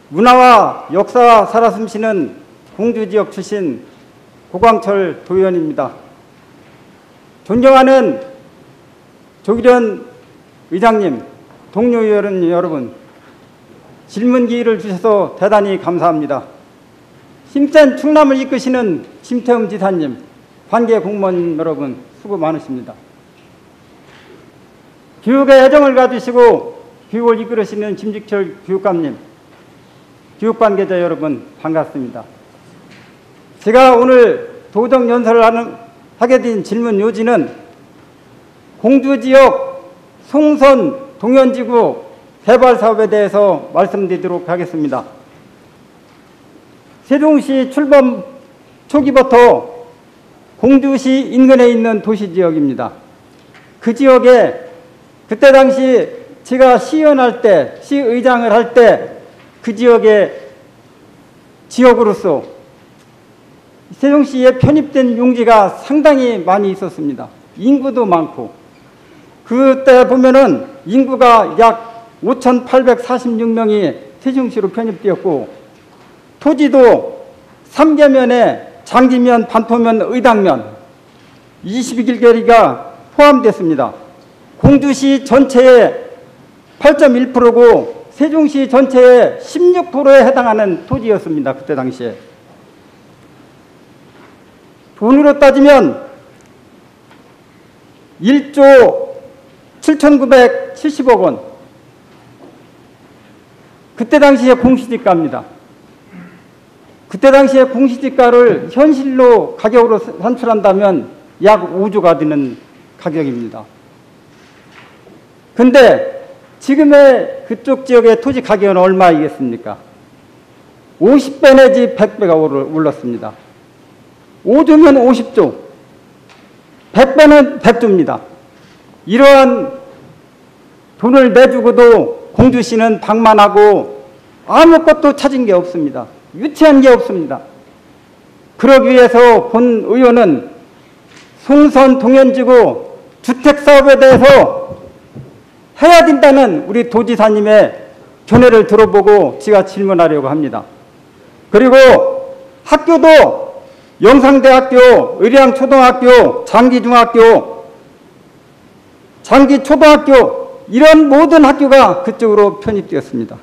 문화와 역사와 살아 숨쉬는 공주지역 출신 고광철 도의원입니다. 존경하는 조기련 의장님, 동료 의원 여러분, 질문 기회를 주셔서 대단히 감사합니다. 힘센 충남을 이끄시는 심태흠 지사님, 관계 공무원 여러분, 수고 많으십니다. 교육에 애정을 가지시고 교육을 이끌으시는 김직철 교육감님, 교육관계자 여러분, 반갑습니다. 제가 오늘 도정 연설을 하게 된 질문 요지는 공주지역 송선 동현지구 개발 사업에 대해서 말씀드리도록 하겠습니다. 세종시 출범 초기부터 공주시 인근에 있는 도시지역입니다. 그 지역에 그때 당시 제가 시의원할 때, 시의장을 할 때 그 지역의 지역으로서 세종시에 편입된 용지가 상당히 많이 있었습니다. 인구도 많고, 그때 보면은 인구가 약 5,846명이 세종시로 편입되었고, 토지도 삼계면에 장기면, 반포면, 의당면 22길거리가 포함됐습니다. 공주시 전체의 8.1%고 세종시 전체의 16%에 해당하는 토지였습니다. 그때 당시에. 돈으로 따지면 1조 7,970억 원. 그때 당시에 공시지가입니다. 그때 당시에 공시지가를 현실로 가격으로 산출한다면 약 5조가 되는 가격입니다. 근데 지금의 그쪽 지역의 토지 가격은 얼마이겠습니까? 50배 내지 100배가 올랐습니다. 5조면 50조, 100배는 100조입니다. 이러한 돈을 내주고도 공주시는 방만하고 아무것도 찾은 게 없습니다. 유치한 게 없습니다. 그러기 위해서 본 의원은 송선 동현지구 주택사업에 대해서 해야 된다는 우리 도지사님의 견해를 들어보고 제가 질문하려고 합니다. 그리고 학교도 영상대학교, 의량초등학교, 장기중학교, 장기초등학교 이런 모든 학교가 그쪽으로 편입되었습니다.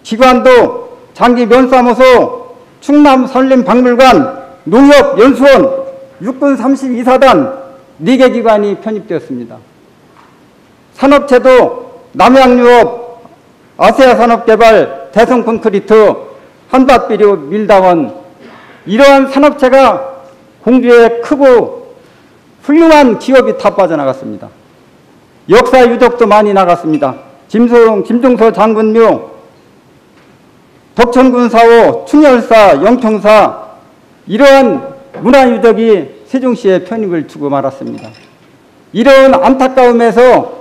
기관도 장기면사무소, 충남산림박물관, 농협연수원, 육군 32사단 4개 기관이 편입되었습니다. 산업체도 남양유업, 아세아산업개발, 대성콘크리트, 한밭비료, 밀당원 이러한 산업체가 공주에 크고 훌륭한 기업이 다 빠져나갔습니다. 역사 유적도 많이 나갔습니다. 김종서 장군묘, 덕천군사호, 충혈사, 영평사 이러한 문화유적이 세종시에 편입을 주고 말았습니다. 이런 안타까움에서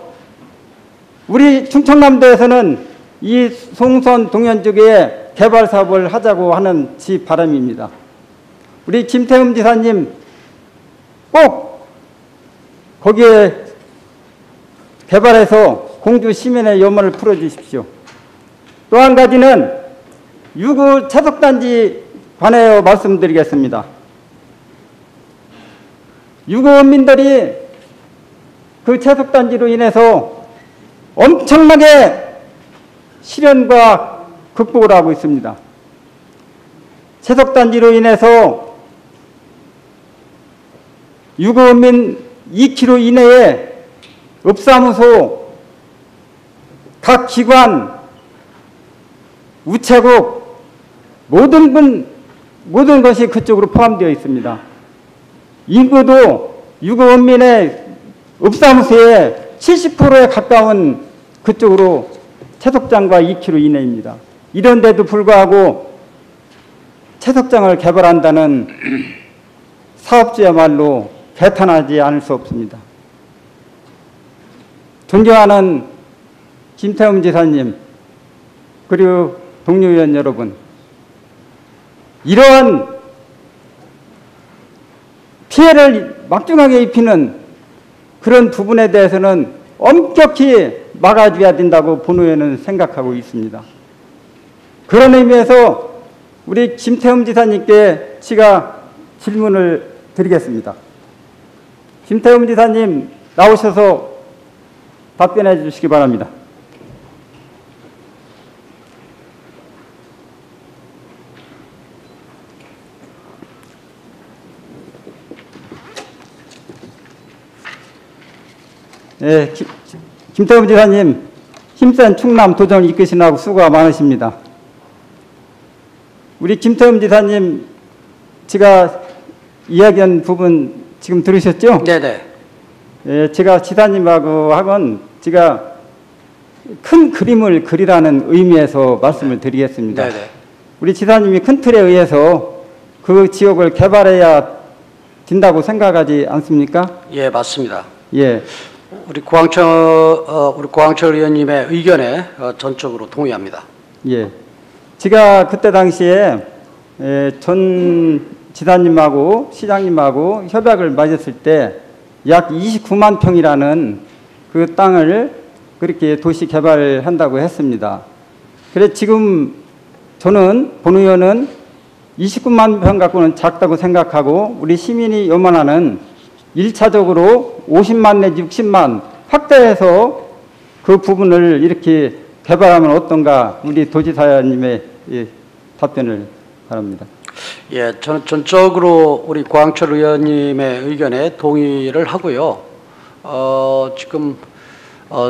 우리 충청남도에서는 이 송선 동현지구에 개발 사업을 하자고 하는 지 바람입니다. 우리 김태흠 지사님 꼭 거기에 개발해서 공주 시민의 염원을 풀어주십시오. 또 한 가지는 유구 채석단지 관하여 말씀드리겠습니다. 유구원민들이 그 채석단지로 인해서 엄청나게 시련과 극복을 하고 있습니다. 채석단지로 인해서 유구원민 2km 이내에 읍사무소, 각 기관, 우체국 모든 것이 그쪽으로 포함되어 있습니다. 인구도 유구원민의 읍사무소의 70%에 가까운 그쪽으로 채석장과 2km 이내입니다. 이런데도 불구하고 채석장을 개발한다는 사업주야말로 개탄하지 않을 수 없습니다. 존경하는 김태흠 지사님 그리고 동료 의원 여러분, 이러한 피해를 막중하게 입히는 그런 부분에 대해서는 엄격히 막아줘야 된다고 본 의원은 생각하고 있습니다. 그런 의미에서 우리 김태흠 지사님께 제가 질문을 드리겠습니다. 김태흠 지사님 나오셔서 답변해 주시기 바랍니다. 네, 김태흠 지사님, 힘센 충남 도정을 이끄시느라고 수고가 많으십니다. 우리 김태흠 지사님, 제가 이야기한 부분 지금 들으셨죠? 네네. 예, 제가 지사님하고 하건 제가 큰 그림을 그리라는 의미에서 말씀을 드리겠습니다. 네네. 우리 지사님이 큰 틀에 의해서 그 지역을 개발해야 된다고 생각하지 않습니까? 예, 맞습니다. 예. 우리 고항철 의원님의 의견에 전적으로 동의합니다. 예. 제가 그때 당시에 전 지사님하고 시장님하고 협약을 맺었을 때 약 29만 평이라는 그 땅을 그렇게 도시 개발한다고 했습니다. 그래 지금 저는 본 의원은 29만 평 갖고는 작다고 생각하고 우리 시민이 요만하는 1차적으로 50만 내지 60만 확대해서 그 부분을 이렇게 개발하면 어떤가 우리 도지사님의 답변을 바랍니다. 예, 저는 전적으로 우리 고항철 의원님의 의견에 동의를 하고요. 지금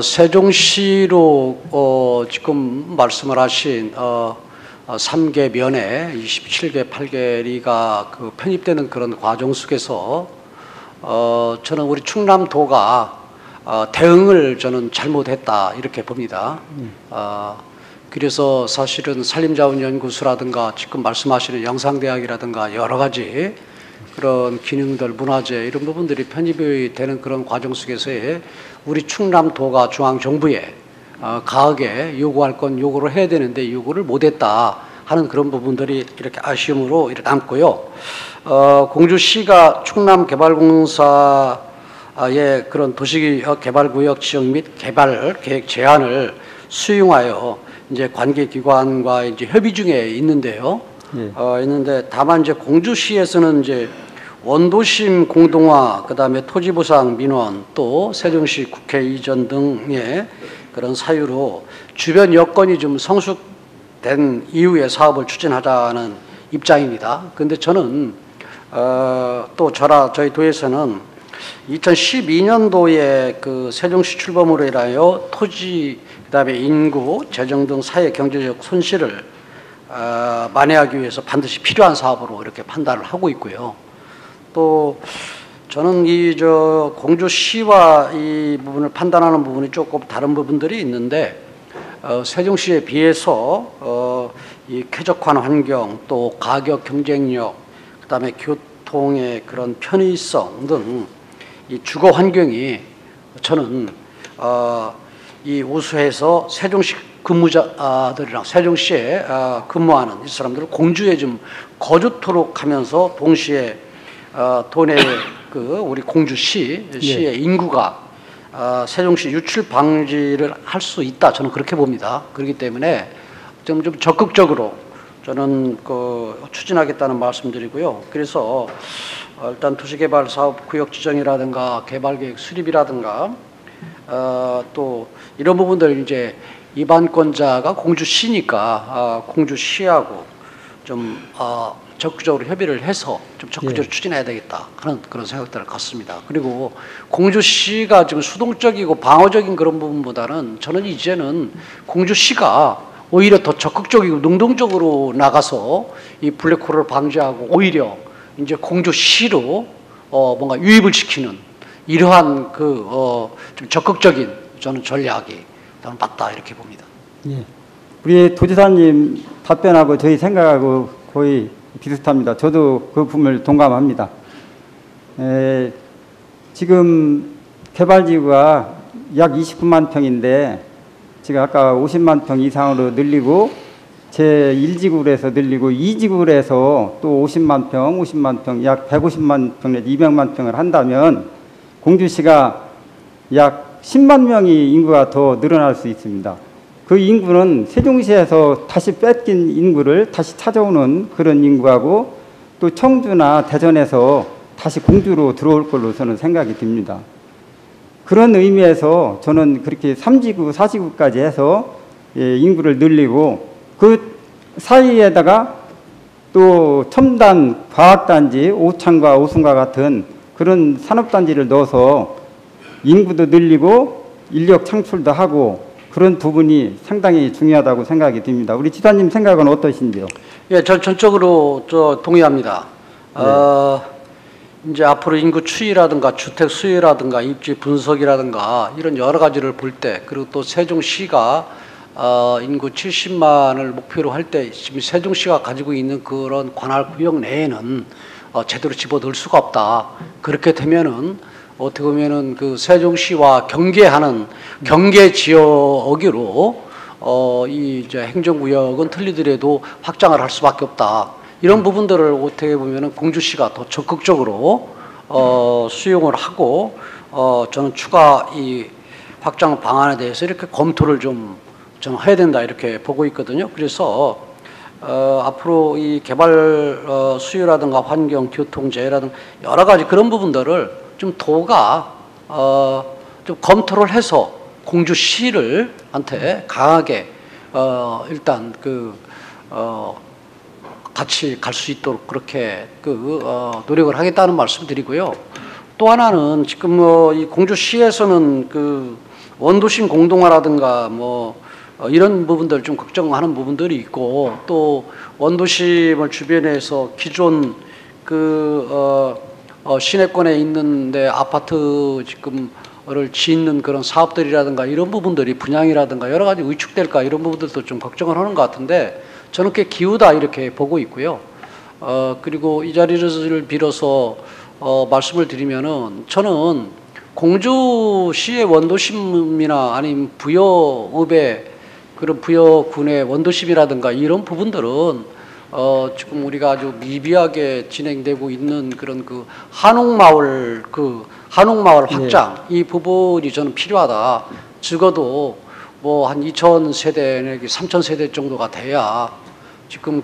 세종시로 지금 말씀을 하신 3개 면에 27개, 8개리가 그 편입되는 그런 과정 속에서 저는 우리 충남도가 대응을 저는 잘못했다 이렇게 봅니다. 그래서 사실은 산림자원연구소라든가 지금 말씀하시는 영상대학이라든가 여러 가지 그런 기능들, 문화재 이런 부분들이 편입이 되는 그런 과정 속에서의 우리 충남도가 중앙정부에 가하게 요구할 건 요구를 해야 되는데 요구를 못했다 하는 그런 부분들이 이렇게 아쉬움으로 이렇게 남고요. 공주시가 충남개발공사의 그런 도시개발구역 지정 및 개발 계획 제안을 수용하여 이제 관계기관과 이제 협의 중에 있는데요. 예. 있는데 다만 이제 공주시에서는 이제 원도심 공동화, 그다음에 토지보상 민원, 또 세종시 국회 이전 등의 그런 사유로 주변 여건이 좀 성숙된 이후에 사업을 추진하자는 입장입니다. 그런데 저는 또 저희 도에서는 2012년도에 그 세종시 출범으로 인하여 토지, 그다음에 인구, 재정 등 사회 경제적 손실을 만회하기 위해서 반드시 필요한 사업으로 이렇게 판단을 하고 있고요. 또 저는 공주시와 이 부분을 판단하는 부분이 조금 다른 부분들이 있는데 세종시에 비해서 이 쾌적한 환경, 또 가격 경쟁력, 그다음에 교통의 그런 편의성 등 이 주거 환경이 저는 이 우수해서 세종시 근무자들이랑 세종시에 근무하는 이 사람들을 공주에 좀 거주토록 하면서 동시에 도내 그 우리 공주시의 예. 인구가 세종시 유출 방지를 할 수 있다, 저는 그렇게 봅니다. 그렇기 때문에 좀 적극적으로 저는 추진하겠다는 말씀드리고요. 그래서 일단 도시개발 사업 구역 지정이라든가 개발계획 수립이라든가 또 이런 부분들 이제 입안권자가 공주시니까 공주시하고 좀 적극적으로 협의를 해서 좀 적극적으로 추진해야 되겠다 하는 그런 생각들을 갖습니다. 그리고 공주시가 지금 수동적이고 방어적인 그런 부분보다는 저는 이제는 공주시가 오히려 더 적극적이고 능동적으로 나가서 이 블랙홀을 방지하고 오히려 이제 공주시로 뭔가 유입을 시키는 이러한 좀 적극적인 저는 전략이 저는 맞다 이렇게 봅니다. 예. 우리 도지사님 답변하고 저희 생각하고 거의 비슷합니다. 저도 그 부분을 동감합니다. 지금 개발지구가 약 29만 평인데 지금 아까 50만 평 이상으로 늘리고 제1지구에서 늘리고 2지구에서 또 50만 평, 약 150만 평 내지 200만 평을 한다면 공주시가 약 10만 명이 인구가 더 늘어날 수 있습니다. 그 인구는 세종시에서 다시 뺏긴 인구를 다시 찾아오는 그런 인구하고 또 청주나 대전에서 다시 공주로 들어올 걸로 저는 생각이 듭니다. 그런 의미에서 저는 그렇게 3지구, 4지구까지 해서 인구를 늘리고 그 사이에다가 또 첨단 과학단지, 오창과 오순과 같은 그런 산업단지를 넣어서 인구도 늘리고 인력 창출도 하고 그런 부분이 상당히 중요하다고 생각이 듭니다. 우리 지사님 생각은 어떠신지요? 예, 전 전적으로 동의합니다. 네. 이제 앞으로 인구 추이라든가 주택 수요라든가 입지 분석이라든가 이런 여러 가지를 볼 때, 그리고 또 세종시가 인구 70만을 목표로 할 때 지금 세종시가 가지고 있는 그런 관할 구역 내에는 제대로 집어넣을 수가 없다. 그렇게 되면은 어떻게 보면은 그 세종시와 경계하는 경계 지역으로 이 이제 행정구역은 틀리더라도 확장을 할 수밖에 없다. 이런 부분들을 어떻게 보면은 공주시가 더 적극적으로 수용을 하고 저는 추가 이 확장 방안에 대해서 이렇게 검토를 좀 저는 해야 된다 이렇게 보고 있거든요. 그래서 앞으로 이 개발 수요라든가 환경, 교통, 재해라든가 여러 가지 그런 부분들을 좀 도가 좀 검토를 해서 공주시를 한테 강하게 일단 같이 갈 수 있도록 그렇게 노력을 하겠다는 말씀드리고요. 또 하나는 지금 이 공주시에서는 그 원도심 공동화라든가 이런 부분들 좀 걱정하는 부분들이 있고, 또 원도심을 주변에서 기존 시내권에 있는데 아파트 지금을 짓는 그런 사업들이라든가 이런 부분들이 분양이라든가 여러 가지 위축될까 이런 부분들도 좀 걱정을 하는 것 같은데, 저는 꽤 기우다 이렇게 보고 있고요. 그리고 이 자리를 빌어서 말씀을 드리면은, 저는 공주시의 원도심이나 아니면 부여읍의 그런 부여군의 원도심이라든가 이런 부분들은 지금 우리가 아주 미비하게 진행되고 있는 그런 한옥마을 확장, 이 부분이 저는 필요하다. 적어도 한 2,000세대 내지 3,000세대 정도가 돼야 지금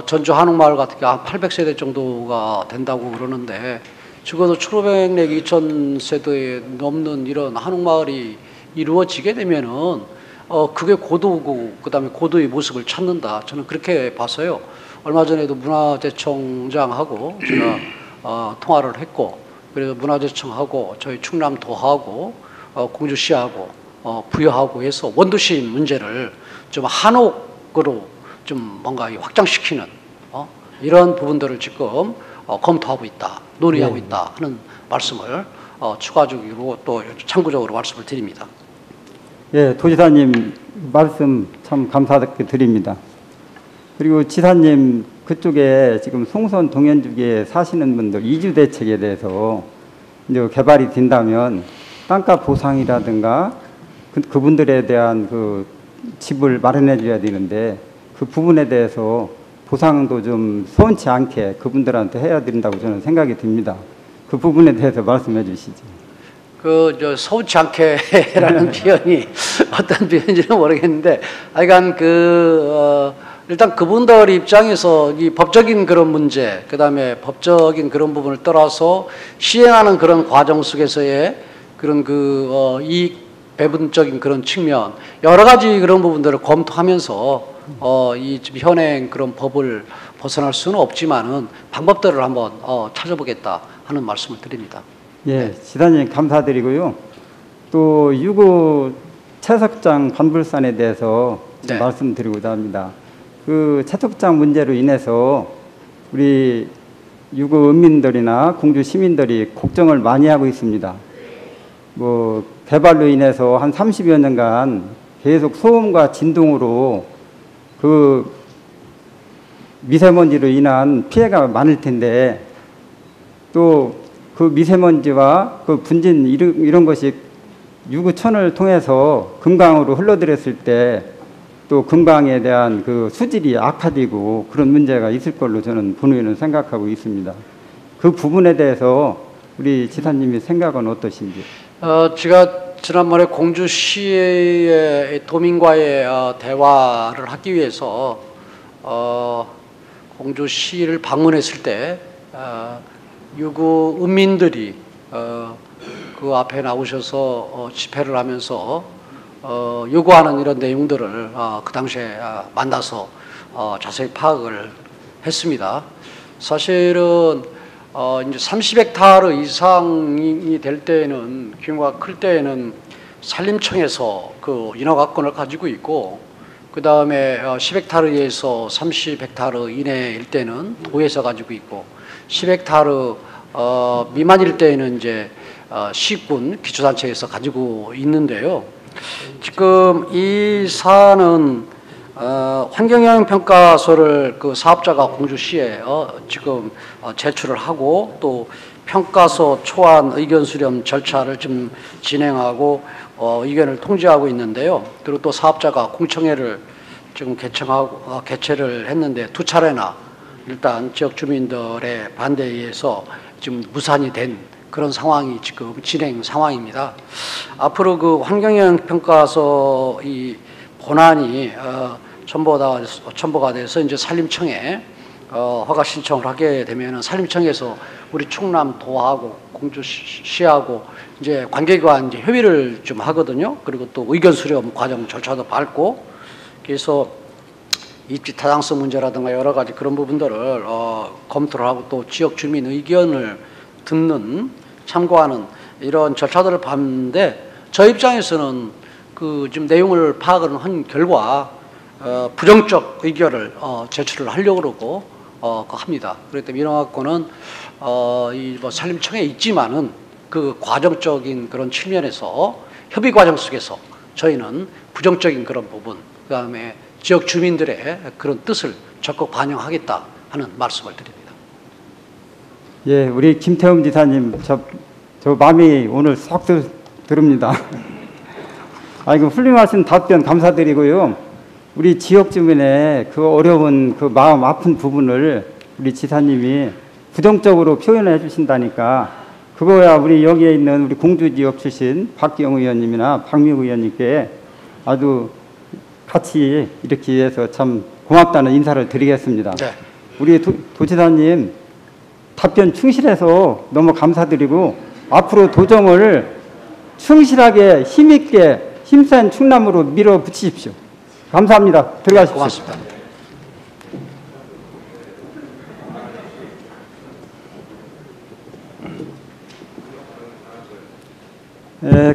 전주 한옥마을 같은 게 한 800세대 정도가 된다고 그러는데, 적어도 1,500 내지 2,000세대에 넘는 이런 한옥마을이 이루어지게 되면은 그게 고도고 그다음에 고도의 모습을 찾는다. 저는 그렇게 봐서요. 얼마 전에도 문화재청장하고 제가 통화를 했고, 그래서 문화재청하고 저희 충남도하고 공주시하고 부여하고 해서 원도심 문제를 좀 한옥으로 좀 뭔가 확장시키는 이런 부분들을 지금 검토하고 있다, 논의하고 네. 있다 하는 말씀을 추가적으로 또 참고적으로 말씀을 드립니다. 예, 도지사님 말씀 참 감사하게 드립니다. 그리고 지사님 그쪽에 지금 송선 동현주기에 사시는 분들 이주 대책에 대해서 이제 개발이 된다면 땅값 보상이라든가 그분들에 대한 집을 마련해 줘야 되는데, 그 부분에 대해서 보상도 좀 서운치 않게 그분들한테 해야 된다고 저는 생각이 듭니다. 그 부분에 대해서 말씀해 주시죠. 서운치 않게라는 표현이 어떤 표현인지는 모르겠는데, 하여간 일단 그분들 입장에서 이 법적인 그런 문제, 그 다음에 법적인 그런 부분을 떠나서 시행하는 그런 과정 속에서의 그런 이익 배분적인 그런 측면, 여러 가지 그런 부분들을 검토하면서 이 현행 그런 법을 벗어날 수는 없지만은 방법들을 한번 찾아보겠다 하는 말씀을 드립니다. 예, 지사님 감사드리고요. 또 6.5 채석장 관불산에 대해서 좀 네. 말씀드리고자 합니다. 그 채석장 문제로 인해서 우리 6.5 은민들이나 공주 시민들이 걱정을 많이 하고 있습니다. 개발로 인해서 한 30여 년간 계속 소음과 진동으로 미세먼지로 인한 피해가 많을 텐데, 또 그 미세먼지와 분진 이런 것이 유구천을 통해서 금강으로 흘러들었을 때 또 금강에 대한 수질이 악화되고 그런 문제가 있을 걸로 저는 본의는 생각하고 있습니다. 그 부분에 대해서 우리 지사님의 생각은 어떠신지? 제가 지난번에 공주시의 도민과의 대화를 하기 위해서 공주시를 방문했을 때 유구 은민들이 그 앞에 나오셔서 집회를 하면서 요구하는 이런 내용들을 그 당시에 만나서 자세히 파악을 했습니다. 사실은 이제 30헥타르 이상이 될 때에는, 규모가 클 때에는 산림청에서 그 인허가권을 가지고 있고, 그 다음에 10헥타르에서 30헥타르 이내일 때는 도에서 가지고 있고, 10헥타르 미만일 때에는 이제 시군 기초단체에서 가지고 있는데요. 지금 이 사안은 환경영향평가서를 그 사업자가 공주시에 지금 제출을 하고, 또 평가서 초안 의견 수렴 절차를 좀 진행하고 의견을 통지하고 있는데요. 그리고 또 사업자가 공청회를 지금 개최를 했는데 두 차례나 일단 지역 주민들의 반대에 의해서 지금 무산이 된 그런 상황이 지금 진행 상황입니다. 앞으로 그 환경영향평가서 이 본안이 첨부가 돼서 이제 산림청에 허가 신청을 하게 되면은 산림청에서 우리 충남도하고 공주시하고 이제 관계기관 이제 협의를 좀 하거든요. 그리고 또 의견 수렴 과정 절차도 밟고, 그래서 입지 타당성 문제라든가 여러 가지 그런 부분들을 검토를 하고 또 지역 주민 의견을 듣는, 참고하는 이런 절차들을 밟는데, 저 입장에서는 그 지금 내용을 파악을 한 결과 부정적 의견을 제출을 하려고 그러고 합니다. 그렇기 때문에 이런 갖고는 이 뭐 산림청에 있지만은 그 과정적인 그런 측면에서 협의 과정 속에서 저희는 부정적인 그런 부분, 그 다음에 지역 주민들의 그런 뜻을 적극 반영하겠다 하는 말씀을 드립니다. 예, 우리 김태흠 지사님, 저 마음이 오늘 쏙 들읍니다. 아이고, 훌륭하신 답변 감사드리고요. 우리 지역 주민의 그 어려운 그 마음 아픈 부분을 우리 지사님이 부정적으로 표현해 주신다니까, 그거야 우리 여기에 있는 우리 공주 지역 출신 박기영 의원님이나 박미우 의원님께 아주 같이 이렇게 해서 참 고맙다는 인사를 드리겠습니다. 네. 우리 도지사님 답변 충실해서 너무 감사드리고, 앞으로 도정을 충실하게 힘있게 힘센 충남으로 밀어붙이십시오. 감사합니다. 들어가십시오. 고맙습니다.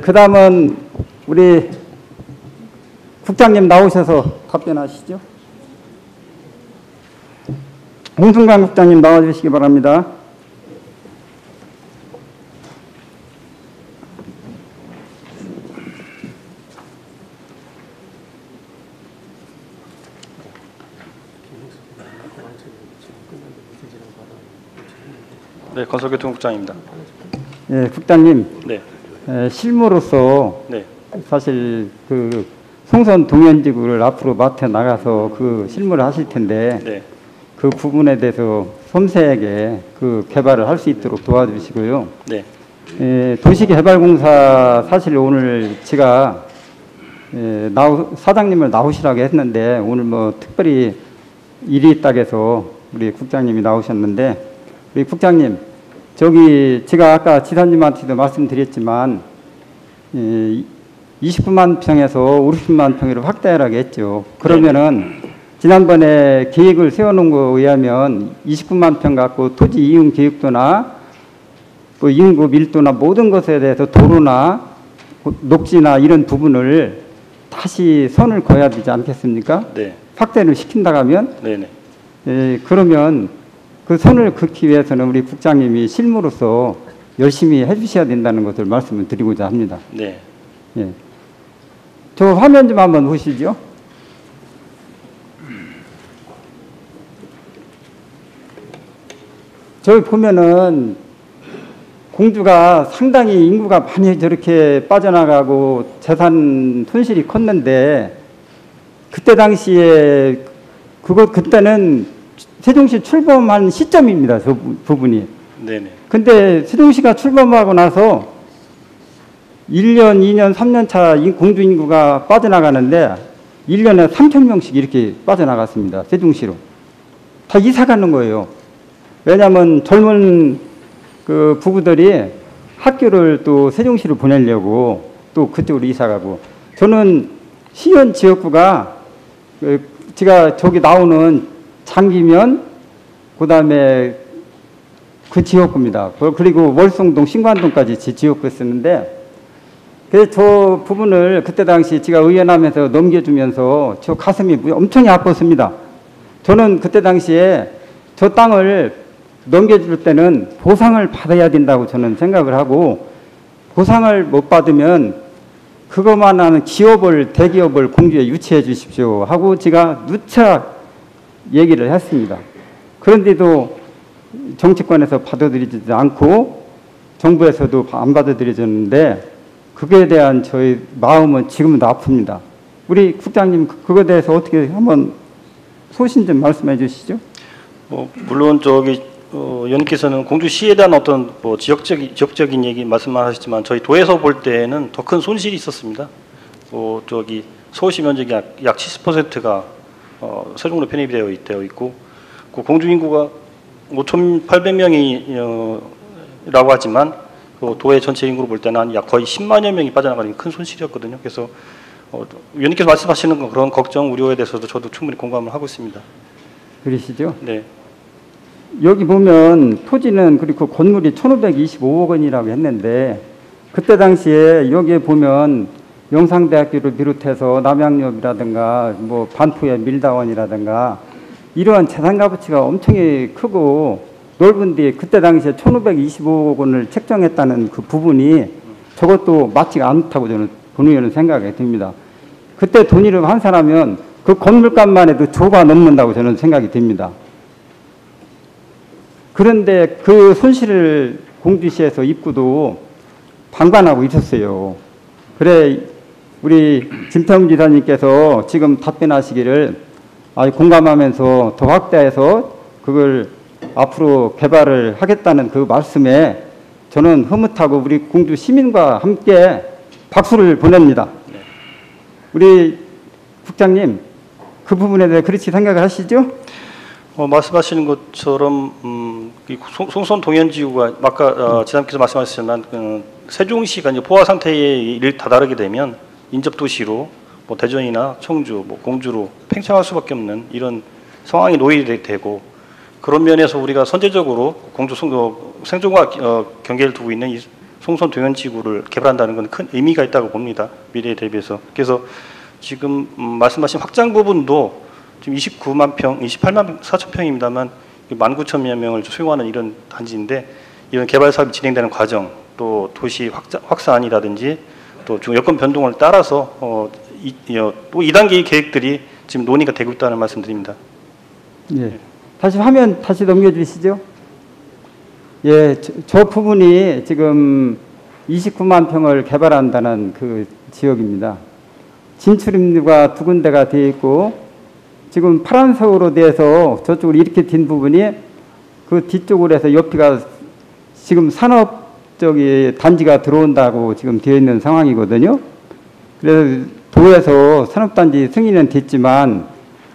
그 다음은 우리 국장님 나오셔서 답변하시죠. 홍순관 국장님 나와주시기 바랍니다. 네, 건설교통국장입니다. 예, 국장님. 네. 실무로서 네. 사실 그 송선 동현지구를 앞으로 맡아 나가서 그 실무를 하실 텐데, 네. 그 부분에 대해서 섬세하게 그 개발을 할 수 있도록 도와주시고요. 네. 도시개발공사 사실 오늘 제가 사장님을 나오시라고 했는데, 오늘 뭐 특별히 일이 있다고 해서 우리 국장님이 나오셨는데, 우리 국장님, 저기 제가 아까 지사님한테도 말씀드렸지만 29만 평에서 50만 평으로 확대하라고 했죠. 그러면은 지난번에 계획을 세워놓은 거에 의하면 29만 평 갖고 토지 이용 계획도나 또 인구 밀도나 모든 것에 대해서 도로나 녹지나 이런 부분을 다시 선을 그어야 되지 않겠습니까? 네. 확대를 시킨다고 하면? 네네. 그러면 그 선을 긋기 위해서는 우리 국장님이 실무로서 열심히 해주셔야 된다는 것을 말씀을 드리고자 합니다. 네. 예. 저 화면 좀 한번 보시죠. 저기 보면은 공주가 상당히 인구가 많이 저렇게 빠져나가고 재산 손실이 컸는데, 그때 당시에 그때는 세종시 출범한 시점입니다. 저 부분이. 네네. 근데 세종시가 출범하고 나서 1년, 2년, 3년 차 공주 인구가 빠져나가는데 1년에 3,000명씩 이렇게 빠져나갔습니다. 세종시로. 다 이사 가는 거예요. 왜냐하면 젊은 그 부부들이 학교를 또 세종시로 보내려고 또 그쪽으로 이사 가고, 저는 시연 지역구가 제가 저기 나오는 장기면 그다음에 그 지역구입니다. 그리고 월성동, 신관동까지 제 지역구였었는데, 그래서 저 부분을 그때 당시 제가 의원하면서 넘겨주면서 저 가슴이 엄청 아팠습니다. 저는 그때 당시에 저 땅을 넘겨줄 때는 보상을 받아야 된다고 저는 생각을 하고, 보상을 못 받으면 그것만한 기업을, 대기업을 공주에 유치해 주십시오 하고 제가 누차 얘기를 했습니다. 그런데도 정치권에서 받아들이지 않고 정부에서도 안 받아들여졌는데, 그거에 대한 저희 마음은 지금도 아픕니다. 우리 국장님 그거에 대해서 어떻게 한번 소신 좀 말씀해 주시죠. 물론 저기 의원님께서는 공주시에 대한 어떤 지역적인 얘기 말씀만 하셨지만, 저희 도에서 볼 때는 더 큰 손실이 있었습니다. 저기 서울시 면적이 약 70%가 세종으로 편입이 되어 있고, 그 공주 인구가 5,800명이라고 하지만 그 도의 전체 인구로 볼 때는 약 거의 10만여 명이 빠져나가는 큰 손실이었거든요. 그래서 의원님께서 말씀하시는 그런 걱정, 우려에 대해서도 저도 충분히 공감을 하고 있습니다. 그러시죠? 네. 여기 보면 토지는 그리고 건물이 1,525억 원이라고 했는데, 그때 당시에 여기에 보면 영상대학교를 비롯해서 남양역이라든가 뭐 반포의 밀다원이라든가 이러한 재산 값어치가 엄청 크고 넓은데, 그때 당시에 1,525억 원을 책정했다는 그 부분이 저것도 맞지가 않다고 저는 본의원은 생각이 듭니다. 그때 돈이라고 환산하면 그 건물값만 해도 조가 넘는다고 저는 생각이 듭니다. 그런데 그 손실을 공주시에서 입구도 방관하고 있었어요. 그래 우리 진평 지사님께서 지금 답변하시기를 공감하면서 더 확대해서 그걸 앞으로 개발을 하겠다는 그 말씀에 저는 흐뭇하고 우리 공주 시민과 함께 박수를 보냅니다. 우리 국장님 그 부분에 대해 그렇게 생각을 하시죠? 말씀하시는 것처럼 송선 동현지구가 아까 지사님께서 말씀하셨지만 세종시가 이제 포화 상태에 다다르게 되면 인접 도시로 뭐 대전이나 청주, 뭐 공주로 팽창할 수밖에 없는 이런 상황이 놓이게 되고, 그런 면에서 우리가 선제적으로 공주 생존과 경계를 두고 있는 이 송선 동현지구를 개발한다는 건 큰 의미가 있다고 봅니다. 미래에 대비해서. 그래서 지금 말씀하신 확장 부분도 지금 29만 평, 28만 4천 평입니다만 19,000여 명을 소유하는 이런 단지인데, 이런 개발 사업이 진행되는 과정, 또 도시 확산이라든지 또 여건 변동을 따라서 또 2단계의 계획들이 지금 논의가 되고 있다는 말씀드립니다. 예. 다시 화면 다시 넘겨주시죠. 예, 저 부분이 지금 29만 평을 개발한다는 그 지역입니다. 진출입구가 두 군데가 되어 있고, 지금 파란색으로 돼서 저쪽으로 이렇게 딘 부분이 그 뒤쪽으로 해서 옆이가 지금 산업 단지가 들어온다고 지금 되어 있는 상황이거든요. 그래서 도에서 산업단지 승인은 됐지만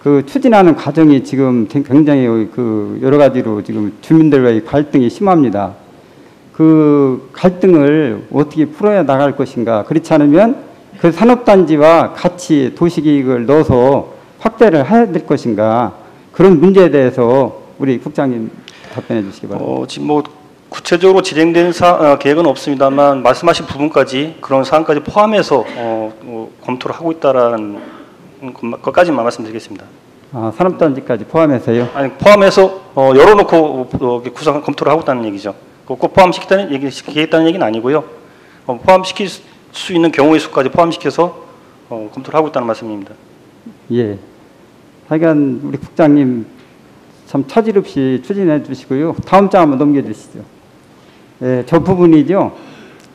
그 추진하는 과정이 지금 굉장히 그 여러 가지로 지금 주민들과의 갈등이 심합니다. 그 갈등을 어떻게 풀어야 나갈 것인가. 그렇지 않으면 그 산업단지와 같이 도시계획을 넣어서 확대를 해야 될 것인가. 그런 문제에 대해서 우리 국장님 답변해 주시기 바랍니다. 지금 뭐 구체적으로 진행된 계획은 없습니다만 말씀하신 부분까지 그런 사항까지 포함해서 검토를 하고 있다라는 것까지만 말씀드리겠습니다. 산업단지까지 포함해서요? 아니, 포함해서 열어놓고 구상 검토를 하고 있다는 얘기죠. 꼭 포함시키겠다는 얘기는 아니고요. 포함시킬 수 있는 경우의 수까지 포함시켜서 검토를 하고 있다는 말씀입니다. 예. 하여간 우리 국장님 참 차질 없이 추진해 주시고요. 다음 장 한번 넘겨주시죠. 예, 저 부분이죠.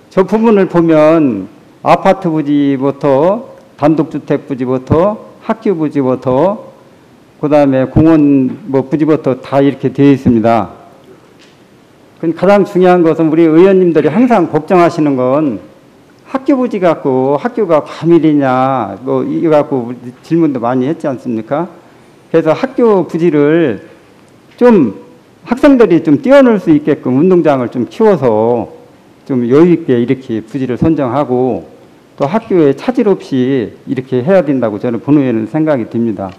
저 부분을 보면 아파트 부지부터 단독주택 부지부터 학교 부지부터 그다음에 공원 뭐 부지부터 다 이렇게 되어 있습니다. 가장 중요한 것은 우리 의원님들이 항상 걱정하시는 건 학교 부지 갖고 학교가 과밀이냐 뭐 이거 갖고 질문도 많이 했지 않습니까? 그래서 학교 부지를 좀 학생들이 좀 뛰어놀 수 있게끔 운동장을 좀 키워서 좀 여유 있게 이렇게 부지를 선정하고 또 학교에 차질 없이 이렇게 해야 된다고 저는 본의원은 생각이 듭니다.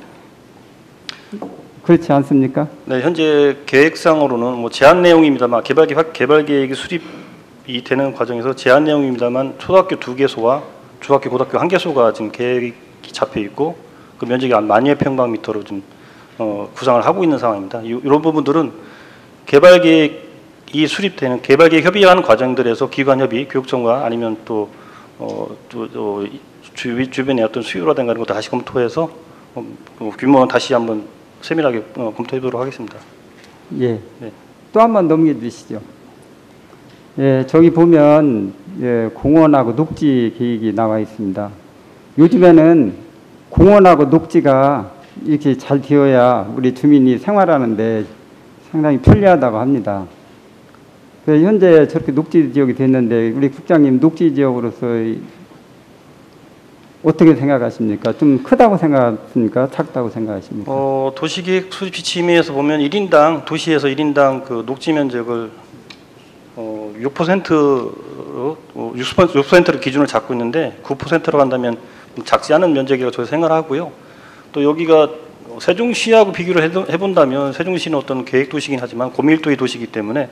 그렇지 않습니까? 네, 현재 계획상으로는 뭐 제한 내용입니다만 개발 계획이 수립이 되는 과정에서 제한 내용입니다만 초등학교 2개소와 중학교 고등학교 1개소가 지금 계획이 잡혀 있고 그 면적이 한 10,000여 평방미터로 좀 구상을 하고 있는 상황입니다. 이런 부분들은 개발 계획이 수립되는 개발 계획 협의하는 과정들에서 기관 협의, 교육청과 아니면 또 주변의 어떤 수요라든가 이런 것도 다시 검토해서 규모는 다시 한번 세밀하게 검토해보도록 하겠습니다. 예. 네. 또 한 번 넘겨주시죠. 예, 저기 보면 예, 공원하고 녹지 계획이 나와 있습니다. 요즘에는 공원하고 녹지가 이렇게 잘 되어야 우리 주민이 생활하는데 상당히 편리하다고 합니다. 현재 저렇게 녹지 지역이 됐는데 우리 국장님 녹지 지역으로서 어떻게 생각하십니까? 좀 크다고 생각하십니까? 작다고 생각하십니까? 도시계획 수립 지침에서 보면 1인당 도시에서 1인당 그 녹지 면적을 6%를 기준을 잡고 있는데 9%로 간다면 작지 않은 면적이라고 저희 생각하고요. 또 여기가 세종시하고 비교를 해본다면 세종시는 어떤 계획도시긴 하지만 고밀도의 도시이기 때문에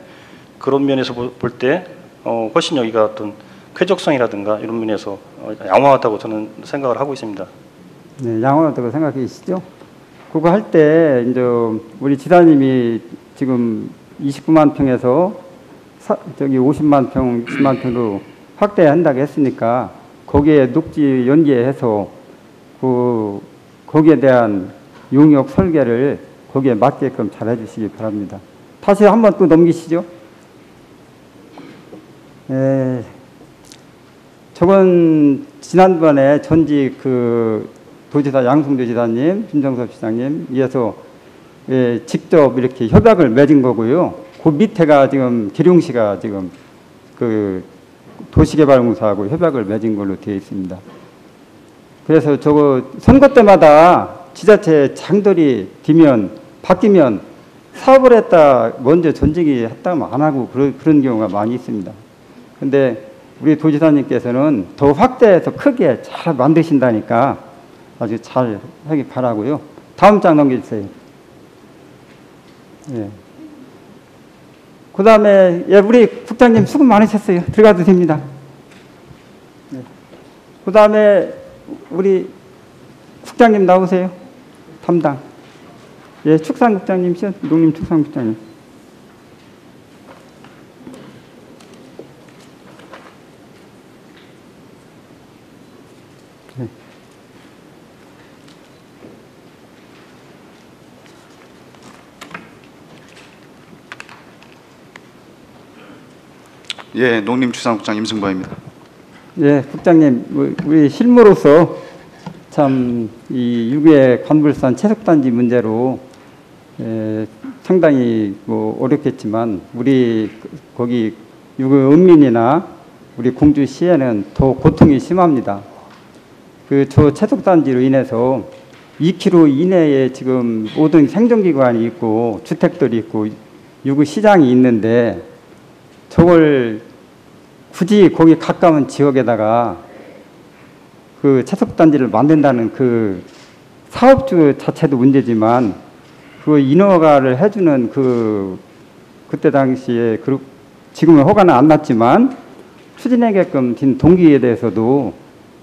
그런 면에서 볼 때 훨씬 여기가 어떤 쾌적성이라든가 이런 면에서 양호하다고 저는 생각을 하고 있습니다. 네, 양호하다고 생각하시죠? 그거 할 때 이제 우리 지사님이 지금 29만 평에서 저기 50만 평, 60만 평으로 확대한다고 했으니까 거기에 녹지 연계해서 거기에 대한 용역 설계를 거기에 맞게끔 잘 해주시기 바랍니다. 다시 한번 또 넘기시죠. 저번 지난번에 전직 그 도지사 양승도지사님, 김정섭 시장님 위해서 직접 이렇게 협약을 맺은 거고요. 그 밑에가 지금 기룡시가 지금 그 도시개발공사하고 협약을 맺은 걸로 되어 있습니다. 그래서 저거 선거 때마다 지자체 장들이 바뀌면 사업을 했다 먼저 전직이 했다면 안 하고 그런 경우가 많이 있습니다. 근데 우리 도지사님께서는 더 확대해서 크게 잘 만드신다니까 아주 잘 하기 바라고요. 다음 장 넘겨주세요. 예. 그 다음에 우리 국장님 수고 많으셨어요. 들어가도 됩니다. 예. 그 다음에 우리 국장님 나오세요. 담당. 예, 축산국장님이시죠? 농림축산국장님. 네. 예, 농림축산국장 임승범입니다. 예, 국장님, 우리 실무로서 참 이 유구의 관불산 채석단지 문제로 상당히 뭐 어렵겠지만 우리 거기 유구 은민이나 우리 공주시에는 더 고통이 심합니다. 저 채석단지로 인해서 2km 이내에 지금 모든 행정기관이 있고 주택들이 있고 유구 시장이 있는데 저걸 굳이 거기 가까운 지역에다가 그 채석단지를 만든다는 그 사업주 자체도 문제지만 그 인허가를 해주는 그때 당시에 지금은 허가는 안 났지만 추진하게끔 된 동기에 대해서도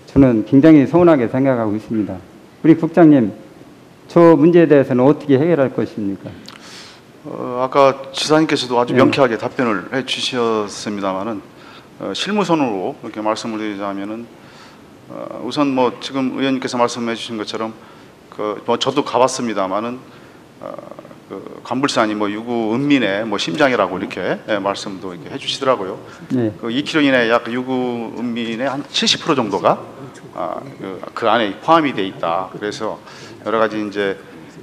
저는 굉장히 서운하게 생각하고 있습니다. 우리 국장님, 저 문제에 대해서는 어떻게 해결할 것입니까? 아까 지사님께서도 아주 명쾌하게 답변을 해주셨습니다만은 실무선으로 이렇게 말씀을 드리자면은 우선 뭐 지금 의원님께서 말씀해 주신 것처럼 뭐 저도 가봤습니다만은 그 관불산이 뭐 유구 은민의 뭐 심장이라고 이렇게 말씀도 이렇게 해주시더라고요. 네. 그 2km 이내 약 유구 은민의 한 70% 정도가 그 안에 포함이 돼 있다. 그래서 여러 가지 이제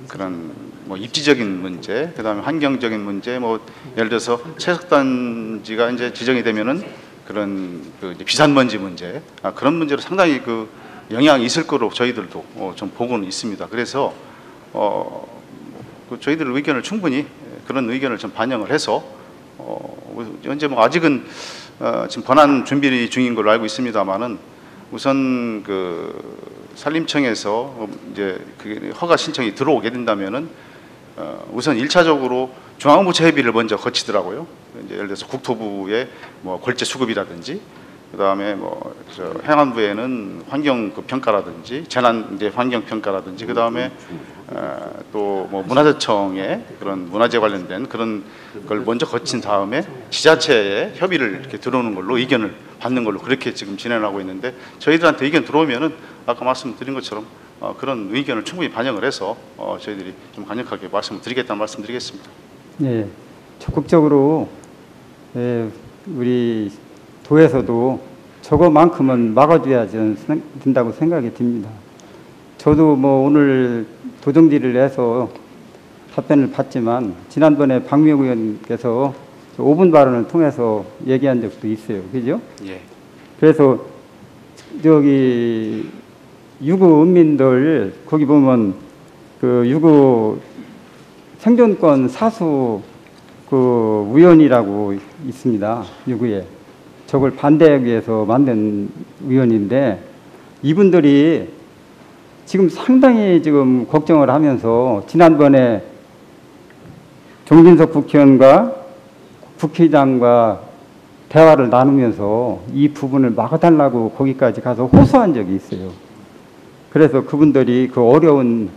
그런 뭐 입지적인 문제, 그다음에 환경적인 문제, 뭐 예를 들어서 채석단지가 이제 지정이 되면은 그런 그 이제 비산먼지 문제, 그런 문제로 상당히 그 영향이 있을 거로 저희들도 좀 보고는 있습니다. 그래서 그 저희들 의견을 충분히 그런 의견을 좀 반영을 해서 현재 뭐 아직은 지금 번안 준비 중인 걸로 알고 있습니다만은 우선 그 산림청에서 이제 그 허가 신청이 들어오게 된다면은 우선 1차적으로 중앙부처 협의를 먼저 거치더라고요. 이제 예를 들어서 국토부의 뭐 골재 수급이라든지, 그다음에 뭐 저 행안부에는 환경 그 평가라든지, 재난 이제 환경 평가라든지, 그다음에 또 뭐 문화재청의 그런 문화재 관련된 그런 걸 먼저 거친 다음에 지자체에 협의를 이렇게 들어오는 걸로 의견을 받는 걸로 그렇게 지금 진행하고 있는데, 저희들한테 의견 들어오면은 아까 말씀드린 것처럼 그런 의견을 충분히 반영을 해서 저희들이 좀 강력하게 말씀을 드리겠다는 말씀 드리겠습니다. 예, 적극적으로 우리 도에서도 저거만큼은 막아줘야 된다고 생각이 듭니다. 저도 뭐 오늘 도정지를 해서 답변을 받지만 지난번에 박미옥 의원께서 5분 발언을 통해서 얘기한 적도 있어요. 그죠? 예. 그래서 저기 유구 은민들 거기 보면 그 유구 생존권 사수 그 위원이라고 있습니다. 유구에. 저걸 반대하기 위해서 만든 위원인데, 이분들이 지금 상당히 지금 걱정을 하면서 지난번에 정진석 국회의원과 국회의장과 대화를 나누면서 이 부분을 막아달라고 거기까지 가서 호소한 적이 있어요. 그래서 그분들이 그 어려운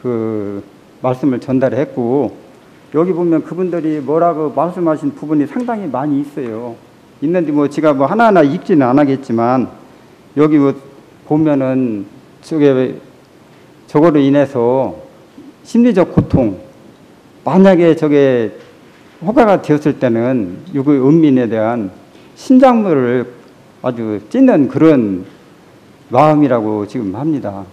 그 말씀을 전달했고, 여기 보면 그분들이 뭐라고 말씀하신 부분이 상당히 많이 있어요. 있는데 뭐 제가 뭐 하나하나 읽지는 안 하겠지만, 여기 뭐 보면은 저거로 인해서 심리적 고통, 만약에 저게 허가가 되었을 때는 유구 은민에 대한 신작물을 아주 찢는 그런 마음이라고 지금 합니다.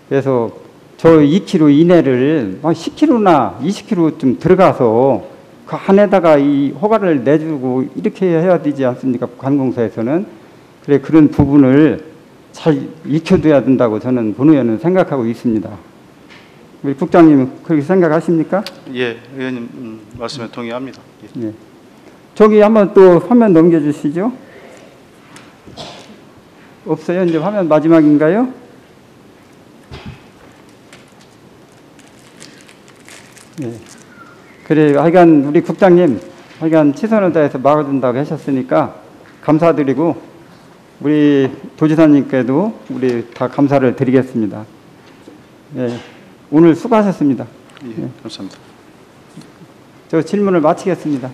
그래서 저 2km 이내를 10km나 20km 좀 들어가서 그 안에다가 이 허가를 내주고 이렇게 해야 되지 않습니까? 관공서에서는. 그래, 그런 부분을 잘 익혀둬야 된다고 저는 본 의원은 생각하고 있습니다. 우리 국장님 그렇게 생각하십니까? 예, 의원님 말씀에 동의합니다. 예. 예. 저기 한번 또 화면 넘겨주시죠. 없어요? 이제 화면 마지막인가요? 예. 그래, 하여간 우리 국장님, 하여간 최선을 다해서 막아준다고 하셨으니까 감사드리고, 우리 도지사님께도 우리 다 감사를 드리겠습니다. 예. 오늘 수고하셨습니다. 예, 감사합니다. 저 질문을 마치겠습니다.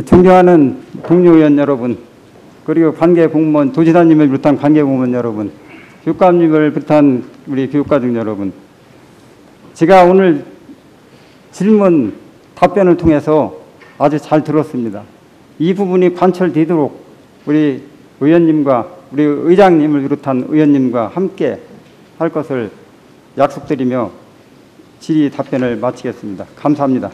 존경하는 동료 의원 여러분, 그리고 관계 공무원, 도지사님을 비롯한 관계 공무원 여러분, 교육감님을 비롯한 우리 교육과정 여러분, 제가 오늘 질문 답변을 통해서 아주 잘 들었습니다. 이 부분이 관철되도록 우리 의원님과 우리 의장님을 비롯한 의원님과 함께 할 것을 약속드리며 질의 답변을 마치겠습니다. 감사합니다.